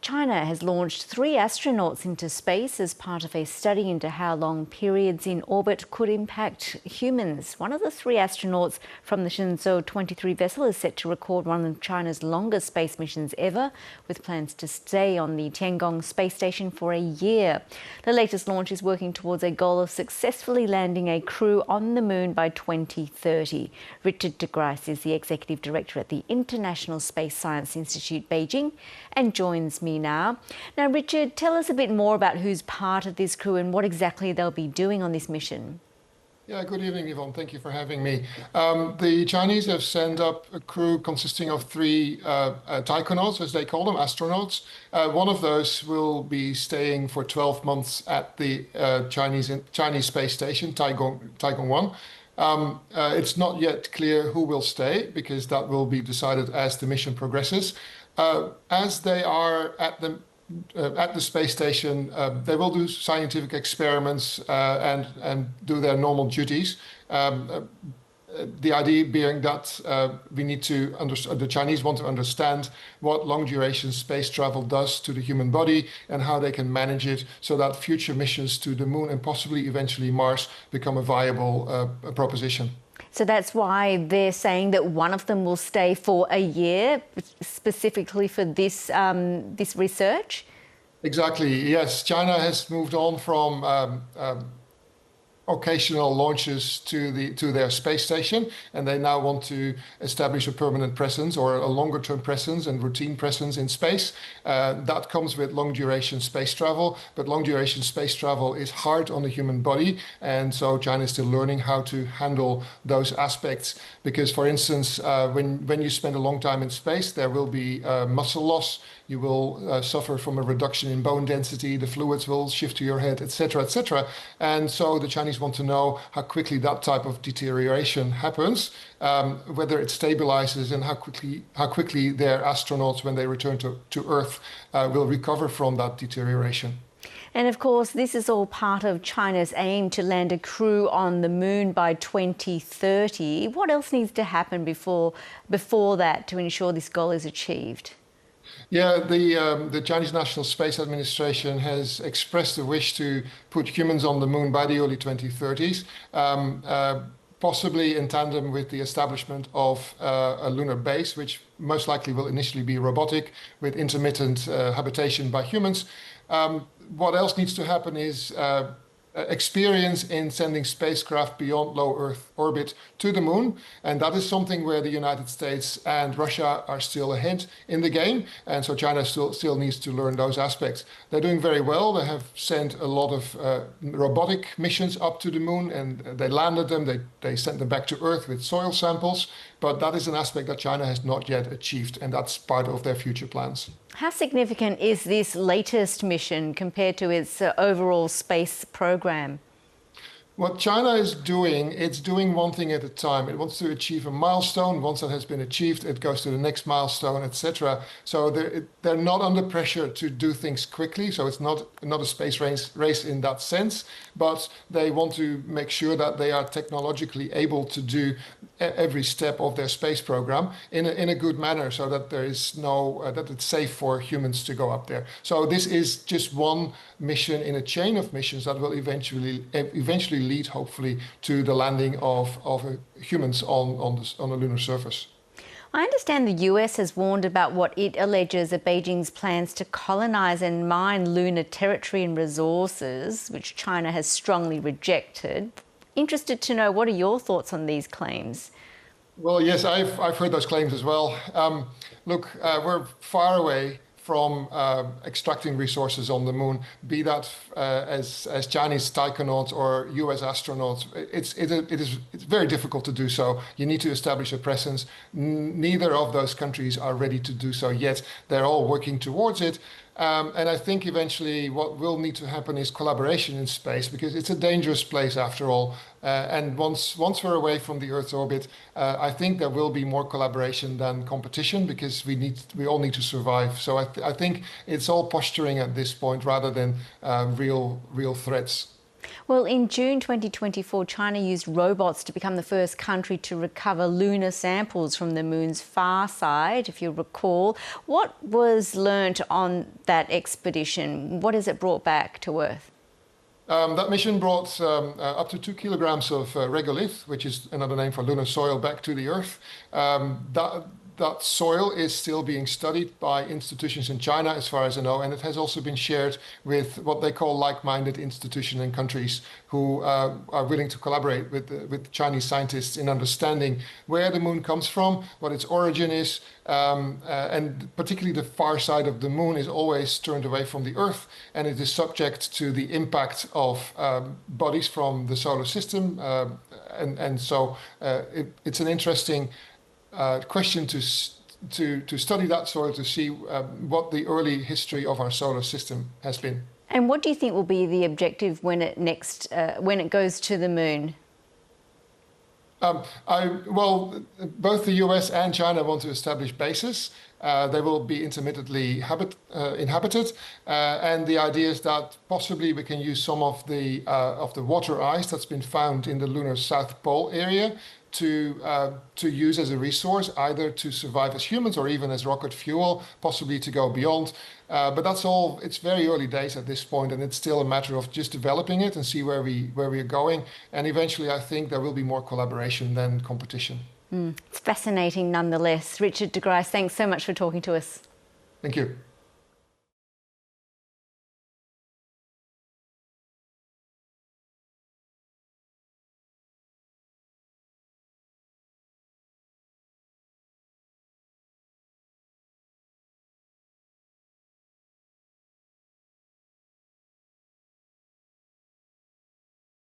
China has launched 3 astronauts into space as part of a study into how long periods in orbit could impact humans. One of the 3 astronauts from the Shenzhou 23 vessel is set to record one of China's longest space missions ever, with plans to stay on the Tiangong Space Station for a year. The latest launch is working towards a goal of successfully landing a crew on the moon by 2030. Richard de Grijs is the Executive Director at the International Space Science Institute, Beijing, and joins me now. Now, Richard, tell us a bit more about who's part of this crew and what exactly they'll be doing on this mission. Yeah, good evening, Yvonne. Thank you for having me. The Chinese have sent up a crew consisting of 3 taikonauts, as they call them, astronauts. One of those will be staying for 12 months at the Chinese space station, Tiangong 1. It's not yet clear who will stay, because that will be decided as the mission progresses. As they are at the space station, they will do scientific experiments and do their normal duties. The idea being that we need to the Chinese want to understand what long-duration space travel does to the human body and how they can manage it so that future missions to the moon and possibly eventually Mars become a viable proposition. So that's why they're saying that one of them will stay for a year, specifically for this this research? Exactly, yes. China has moved on from occasional launches to their space station, and they now want to establish a permanent presence or a longer-term presence and routine presence in space. That comes with long-duration space travel, but long-duration space travel is hard on the human body, and so China is still learning how to handle those aspects. Because, for instance, when you spend a long time in space, there will be muscle loss. You will suffer from a reduction in bone density, the fluids will shift to your head, etc., etc. And so the Chinese want to know how quickly that type of deterioration happens, whether it stabilizes, and how quickly their astronauts, when they return to Earth, will recover from that deterioration. And of course, this is all part of China's aim to land a crew on the moon by 2030. What else needs to happen before that to ensure this goal is achieved? Yeah, the Chinese National Space Administration has expressed a wish to put humans on the moon by the early 2030s, possibly in tandem with the establishment of a lunar base, which most likely will initially be robotic with intermittent habitation by humans. What else needs to happen is experience in sending spacecraft beyond low Earth orbit to the moon, and that is something where the United States and Russia are still ahead in the game, and so China still needs to learn those aspects. They're doing very well. They have sent a lot of robotic missions up to the moon, and they landed them. They sent them back to Earth with soil samples, but that is an aspect that China has not yet achieved, and that's part of their future plans. How significant is this latest mission compared to its overall space program? What China is doing, it's doing one thing at a time. It wants to achieve a milestone. Once that has been achieved, it goes to the next milestone, etc. So they're not under pressure to do things quickly. So it's not a space race in that sense, but they want to make sure that they are technologically able to do every step of their space program in a good manner, so that there is that it's safe for humans to go up there. So this is just one mission in a chain of missions that will eventually lead, hopefully, to the landing of humans on the lunar surface. I understand the US has warned about what it alleges are Beijing's plans to colonise and mine lunar territory and resources, which China has strongly rejected. Interested to know, what are your thoughts on these claims? Well, yes, I've heard those claims as well. Look, we're far away from extracting resources on the moon, be that as Chinese taikonauts or US astronauts. It's very difficult to do so. You need to establish a presence. Neither of those countries are ready to do so yet. They're all working towards it. And I think eventually what will need to happen is collaboration in space, because it's a dangerous place after all. And once we're away from the Earth's orbit, I think there will be more collaboration than competition, because we all need to survive. So I think it's all posturing at this point rather than real threats. Well, in June 2024, China used robots to become the first country to recover lunar samples from the moon's far side, if you recall. What was learnt on that expedition? What has it brought back to Earth? That mission brought up to 2 kilograms of regolith, which is another name for lunar soil, back to the Earth. That soil is still being studied by institutions in China, as far as I know, and it has also been shared with what they call like-minded institutions and countries who are willing to collaborate with Chinese scientists in understanding where the moon comes from, what its origin is, and particularly the far side of the moon is always turned away from the Earth, and it is subject to the impact of bodies from the solar system, and so it's an interesting question to study that soil to see what the early history of our solar system has been. And what do you think will be the objective when it goes to the moon? Well, both the US and China want to establish bases. They will be intermittently inhabited, and the idea is that possibly we can use some of the water ice that's been found in the lunar South Pole area to use as a resource, either to survive as humans or even as rocket fuel, possibly to go beyond. But that's all. It's very early days at this point, and it's still a matter of just developing it and see where we are going. And eventually, I think there will be more collaboration than competition. It's fascinating, nonetheless. Richard de Grijs, thanks so much for talking to us. Thank you.